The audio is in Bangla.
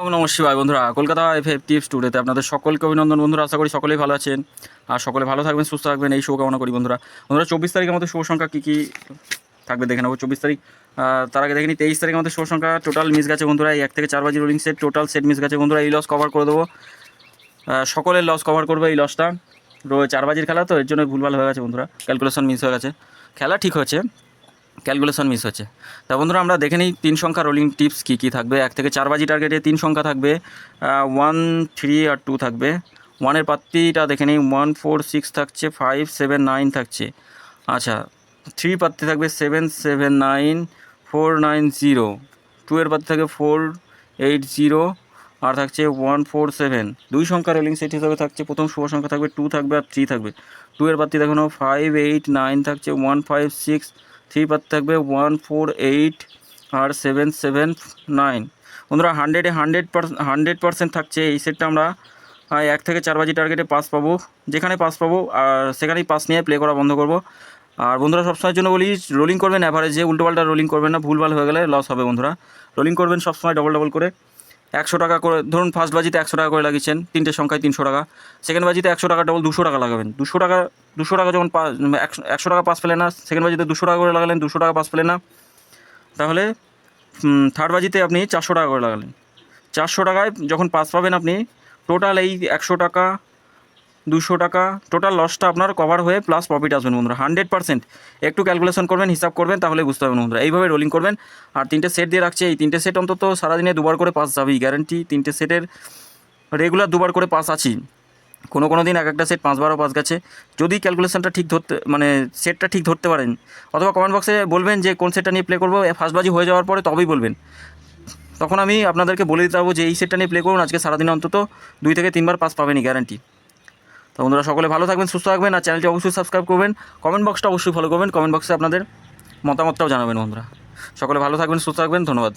নমস্কার শিবাই বন্ধুরা, কলকাতা এফএফ টিপস টুডেতে আপনাদের সকলকে অভিনন্দন। বন্ধুরা, আশা করি সকলেই ভালো আছেন আর সকলে ভালো থাকবেন, সুস্থ থাকবেন, এই শুভ কামনা করি। বন্ধুরা 24 তারিখের মধ্যে শুভ সংখ্যা কী কী থাকবে দেখে নেবো। 24 তারিখ, তার আগে দেখে নিই 23 তারিখের মধ্যে শুভ সংখ্যা টোটাল মিস গেছে বন্ধুরা। এই 1 থেকে 4 বাজি rolling set total set miss গেছে বন্ধুরা। এই লস কভার করে দেবো, সকলের লস কভার করবে এই লসটা। 4 বাজির খেলা তো, এর জন্য ভুলভাল হয়ে গেছে বন্ধুরা, ক্যালকুলেশন মিস হয়ে গেছে। খেলা ঠিক হয়েছে, ক্যালকুলেশন মিস হচ্ছে। তা বন্ধুরা, আমরা দেখে নিই 3 সংখ্যা রোলিং টিপস কী কী থাকবে। 1 থেকে 4 বাজি টার্গেটে 3 সংখ্যা থাকবে, 1, 3 আর 2 থাকবে। 1-এর পাত্তিটা দেখে নিই, 1, 4, 6 থাকছে, 5, 7, 9 থাকছে। আচ্ছা, 3 পাত্তি থাকবে 7, 7, 9, 4, 9, 0। 2-এর পাত্তি থাকবে 4, 8, 0 আর থাকছে 1, 4, 7। 2 সংখ্যা রোলিং সেট হিসাবে থাকছে, প্রথম শুভ সংখ্যা থাকবে 2 থাকবে আর 3 থাকবে। 2-এর পাত্তি দেখুন 5, 8, 9 থাকছে, 1, 5, 6। 3 পাত্তি থাকবে 1, 4, 8 আর 7, 7, 9। বন্ধুরা 100% থাকছে এই সেটটা। আমরা 1 থেকে 4 বাজি টার্গেটে পাস পাবো, যেখানে পাস পাবো আর সেখানেই পাস নিয়ে প্লে করা বন্ধ করব। আর বন্ধুরা, সবসময়ের জন্য বলি, রোলিং করবেন অ্যাভারেজে, উল্টোপাল্টা রোলিং করবেন না, ভুলভাল হয়ে গেলে লস হবে বন্ধুরা। রোলিং করবেন সবসময় ডবল করে। 100 টাকা করে ধরুন, ফার্স্ট বাজিতে 100 টাকা করে লাগিয়েছেন, 3টে সংখ্যায় 300 টাকা। সেকেন্ড বাজিতে 100 টাকা ডবল 200 টাকা লাগাবেন। 200 টাকা যখন 100 টাকা পাস পেলেন না, সেকেন্ড বাজিতে 200 টাকা করে লাগালেন, 200 টাকা পাস পেলেন না, তাহলে থার্ড বাজিতে আপনি 400 টাকা করে লাগালেন। 400 টাকায় যখন পাস পাবেন আপনি, টোটাল এই 100 টাকা 200 টাকা টোটাল লসটা আপনার কভার হয়ে প্লাস প্রফিট আসবেন বন্ধুরা 100%। একটু ক্যালকুলেশন করবেন, হিসাব করবেন, তাহলে বুঝতে পারবেন বন্ধুরা। এইভাবে রোলিং করবেন। আর 3টে সেট দিয়ে রাখছে, এই 3টে সেট অন্তত সারাদিনে 2বার করে পাস যাবেই গ্যারান্টি। 3টে সেটের রেগুলার 2বার করে পাস আছেই। কোনো দিন একটা সেট 5বারও পাস গেছে। যদি ক্যালকুলেশনটা ঠিক ধরতে, মানে সেটটা ঠিক ধরতে পারেন, অথবা কমেন্ট বক্সে বলবেন যে কোন সেটটা নিয়ে প্লে করবো, ফার্স্ট বাজি হয়ে যাওয়ার পরে তবেই বলবেন। তখন আমি আপনাদেরকে বলে দিতে পারবো যে এই সেটটা নিয়ে প্লে করুন, আজকে সারাদিনে অন্তত 2 থেকে 3বার পাস পাবেনই গ্যারান্টি। তো বন্ধুরা, সকলে ভালো থাকবেন, সুস্থ থাকবেন, আর চ্যানেলটি অবশ্যই সাবস্ক্রাইব করবেন। কমেন্ট বক্সটা অবশ্যই ফলো করবেন, কমেন্ট বক্সে আপনাদের মতামতটাও জানাবেন বন্ধুরা। সকলে ভালো থাকবেন, সুস্থ থাকবেন, ধন্যবাদ।